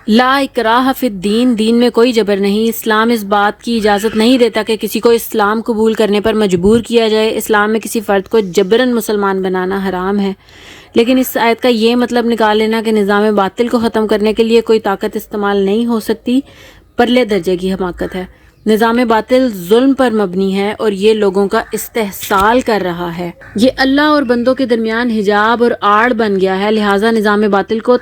لا اکراہ فی الدین، دین میں کوئی جبر نہیں۔ اسلام اس بات کی اجازت نہیں دیتا کہ کسی کو اسلام قبول کرنے پر مجبور کیا جائے۔ اسلام میں کسی فرد کو جبراً مسلمان بنانا حرام ہے، لیکن اس آیت کا یہ مطلب نکال لینا کہ نظام باطل کو ختم کرنے کے لیے کوئی طاقت استعمال نہیں ہو سکتی، پرلے درجے کی حماقت ہے۔ نظام باطل ظلم پر مبنی ہے اور یہ لوگوں کا استحصال کر رہا ہے۔ یہ اللہ اور بندوں کے درمیان حجاب اور آڑ بن گیا ہے، لہٰذا نظام باطل کو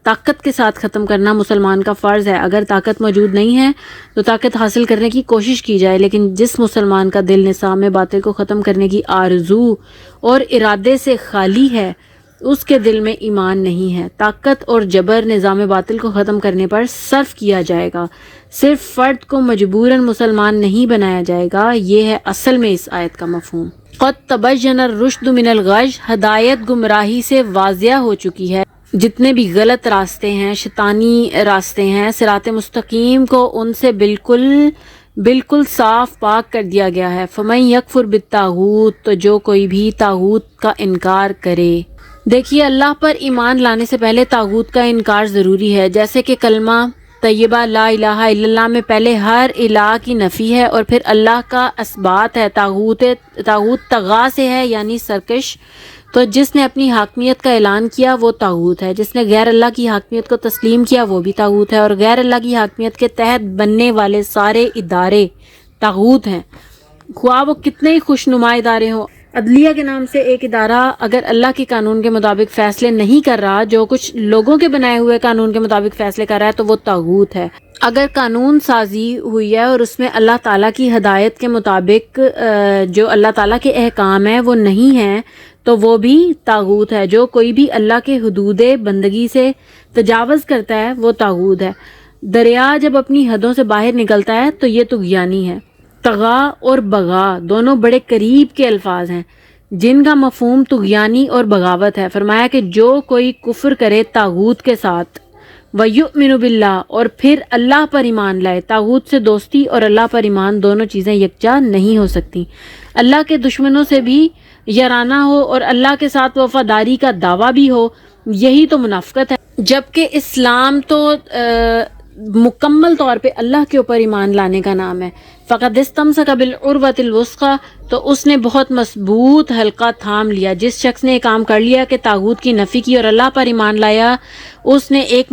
طاقت کے ساتھ ختم کرنا مسلمان کا فرض ہے۔ اگر طاقت موجود نہیں ہے تو طاقت حاصل کرنے کی کوشش کی جائے، لیکن جس مسلمان کا دل نظام باطل کو ختم کرنے کی آرزو اور ارادے سے خالی ہے، اس کے دل میں ایمان نہیں ہے۔ طاقت اور جبر نظام باطل کو ختم کرنے پر صرف کیا جائے گا، صرف فرد کو مجبوراً مسلمان نہیں بنایا جائے گا۔ یہ ہے اصل میں اس آیت کا مفہوم۔ قد تبین الرشد من الغی، ہدایت گمراہی سے واضح ہو چکی ہے۔ جتنے بھی غلط راستے ہیں، شیطانی راستے ہیں، صراط مستقیم کو ان سے بالکل صاف پاک کر دیا گیا ہے۔ فمن یکفر بالطاغوت، تو جو کوئی بھی طاغوت کا انکار کرے۔ دیکھیے، اللہ پر ایمان لانے سے پہلے طاغوت کا انکار ضروری ہے، جیسے کہ کلمہ طیبہ لا الہ الا اللہ میں پہلے ہر الہ کی نفی ہے اور پھر اللہ کا اثبات ہے۔ طاغوت طغا سے ہے، یعنی سرکش۔ تو جس نے اپنی حاکمیت کا اعلان کیا وہ طاغوت ہے، جس نے غیر اللہ کی حاکمیت کو تسلیم کیا وہ بھی طاغوت ہے، اور غیر اللہ کی حاکمیت کے تحت بننے والے سارے ادارے طاغوت ہیں، خواہ وہ کتنے ہی خوشنما ادارے ہوں۔ عدلیہ کے نام سے ایک ادارہ اگر اللہ کے قانون کے مطابق فیصلے نہیں کر رہا، جو کچھ لوگوں کے بنائے ہوئے قانون کے مطابق فیصلے کر رہا ہے، تو وہ طاغوت ہے۔ اگر قانون سازی ہوئی ہے اور اس میں اللہ تعالیٰ کی ہدایت کے مطابق جو اللہ تعالیٰ کے احکام ہیں وہ نہیں ہیں، تو وہ بھی طاغوت ہے۔ جو کوئی بھی اللہ کے حدود بندگی سے تجاوز کرتا ہے وہ طاغوت ہے۔ دریا جب اپنی حدوں سے باہر نکلتا ہے تو یہ طغیانی ہے۔ طغا اور بغا دونوں بڑے قریب کے الفاظ ہیں جن کا مفہوم طغیانی اور بغاوت ہے۔ فرمایا کہ جو کوئی کفر کرے طاغوت کے ساتھ، وَيُؤْمِنُ بِاللَّهِ، اور پھر اللہ پر ایمان لائے۔ طاغوت سے دوستی اور اللہ پر ایمان دونوں چیزیں یکجا نہیں ہو سکتی۔ اللہ کے دشمنوں سے بھی یارانہ ہو اور اللہ کے ساتھ وفاداری کا دعویٰ بھی ہو، یہی تو منافقت ہے۔ جبکہ اسلام تو مکمل طور پہ اللہ کے اوپر ایمان لانے کا نام ہے۔ فَقَدِ اسْتَمْسَكَ بِالْعُرْوَةِ الْوُثْقَىٰ، تو اس نے بہت مضبوط حلقہ تھام لیا۔ جس شخص نے یہ کام کر لیا کہ طاغوت کی نفی کی اور اللہ پر ایمان لایا، اس نے ایک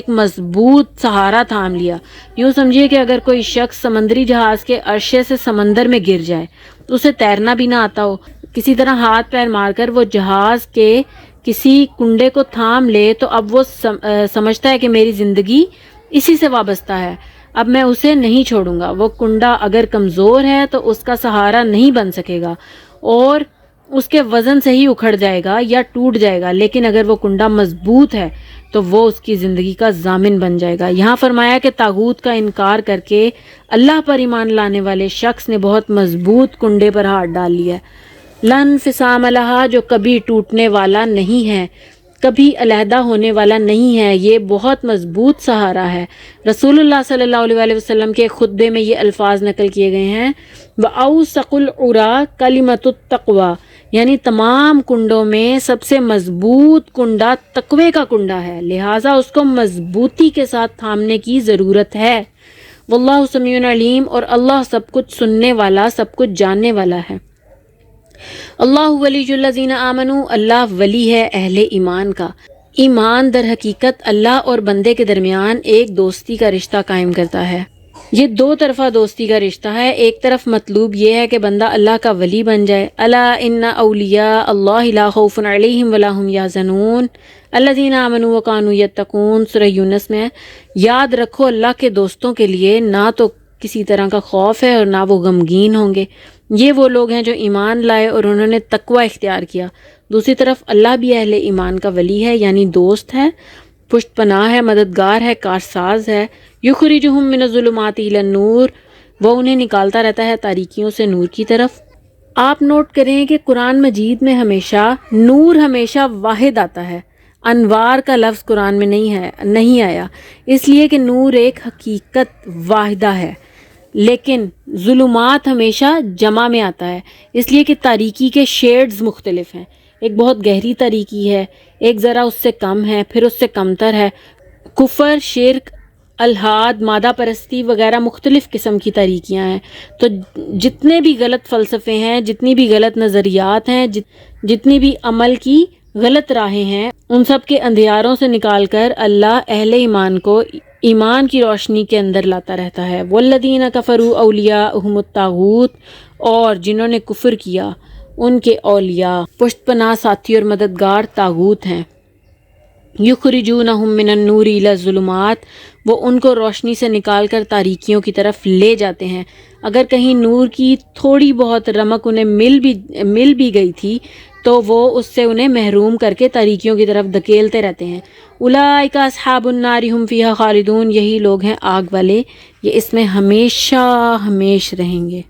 مضبوط سہارا تھام لیا۔ یوں سمجھیے کہ اگر کوئی شخص سمندری جہاز کے عرصے سے سمندر میں گر جائے، اسے تیرنا بھی نہ آتا ہو، کسی طرح ہاتھ پیر مار کر وہ جہاز کے کسی کنڈے کو تھام لے، تو اب وہ سمجھتا ہے کہ میری زندگی اسی سے وابستہ ہے، اب میں اسے نہیں چھوڑوں گا۔ وہ کنڈا اگر کمزور ہے تو اس کا سہارا نہیں بن سکے گا اور اس کے وزن سے ہی اکھڑ جائے گا یا ٹوٹ جائے گا، لیکن اگر وہ کنڈا مضبوط ہے تو وہ اس کی زندگی کا ضامن بن جائے گا۔ یہاں فرمایا کہ طاغوت کا انکار کر کے اللہ پر ایمان لانے والے شخص نے بہت مضبوط کنڈے پر ہاتھ ڈال لیا ہے۔ لن انفصام لہا، جو کبھی ٹوٹنے والا نہیں ہے، کبھی علیحدہ ہونے والا نہیں ہے، یہ بہت مضبوط سہارا ہے۔ رسول اللہ صلی اللہ علیہ وسلم کے خطبے میں یہ الفاظ نقل کیے گئے ہیں، وَأَوْسَقُ الْعُرَىٰ كَلِمَةُ التَّقْوَىٰ، یعنی تمام کنڈوں میں سب سے مضبوط کنڈا تقوی کا کنڈا ہے، لہٰذا اس کو مضبوطی کے ساتھ تھامنے کی ضرورت ہے۔ واللہ سمیع علیم، اور اللہ سب کچھ سننے والا، سب کچھ جاننے والا ہے۔ اللہ ولی الذین آمنوا، اللہ ولی ہے اہل ایمان کا۔ ایمان در حقیقت اللہ اور بندے کے درمیان ایک دوستی کا رشتہ قائم کرتا ہے۔ یہ دو طرفہ دوستی کا رشتہ ہے۔ ایک طرف مطلوب یہ ہے کہ بندہ اللہ کا ولی بن جائے۔ الا ان اولیاء اللہ لا خوف علیہم ولا هم یحزنون الذین آمنوا وکانوا یتقون، سورہ یونس میں۔ یاد رکھو اللہ کے دوستوں کے لیے نہ تو کسی طرح کا خوف ہے اور نہ وہ غمگین ہوں گے۔ یہ وہ لوگ ہیں جو ایمان لائے اور انہوں نے تقوی اختیار کیا۔ دوسری طرف اللہ بھی اہل ایمان کا ولی ہے، یعنی دوست ہے، پشت پناہ ہے، مددگار ہے، کارساز ہے۔ یخرجہم من الظلمات الی النور، وہ انہیں نکالتا رہتا ہے تاریکیوں سے نور کی طرف۔ آپ نوٹ کریں کہ قرآن مجید میں نور ہمیشہ واحد آتا ہے، انوار کا لفظ قرآن میں نہیں آیا، اس لیے کہ نور ایک حقیقت واحدہ ہے، لیکن ظلمات ہمیشہ جمع میں آتا ہے، اس لیے کہ تاریکی کے شیڈز مختلف ہیں۔ ایک بہت گہری تاریکی ہے، ایک ذرا اس سے کم ہے، پھر اس سے کمتر ہے۔ کفر، شرک، الحاد، مادہ پرستی وغیرہ مختلف قسم کی تاریکیاں ہیں۔ تو جتنے بھی غلط فلسفے ہیں، جتنی بھی غلط نظریات ہیں، جتنی بھی عمل کی غلط راہیں ہیں، ان سب کے اندھیاروں سے نکال کر اللہ اہل ایمان کو ایمان کی روشنی کے اندر لاتا رہتا ہے۔ والذین کفروا اولیاءہم الطاغوت، اور جنہوں نے کفر کیا ان کے اولیاء، پشت پناہ ساتھی اور مددگار طاغوت ہیں۔ یخرجونہم من النور الی الظلمات، وہ ان کو روشنی سے نکال کر تاریکیوں کی طرف لے جاتے ہیں۔ اگر کہیں نور کی تھوڑی بہت رمق انہیں مل بھی گئی تھی تو وہ اس سے انہیں محروم کر کے تاریکیوں کی طرف دھکیلتے رہتے ہیں۔ اولئک اصحاب النار ھم فیہا خالدون، یہی لوگ ہیں آگ والے، یہ اس میں ہمیشہ ہمیش رہیں گے۔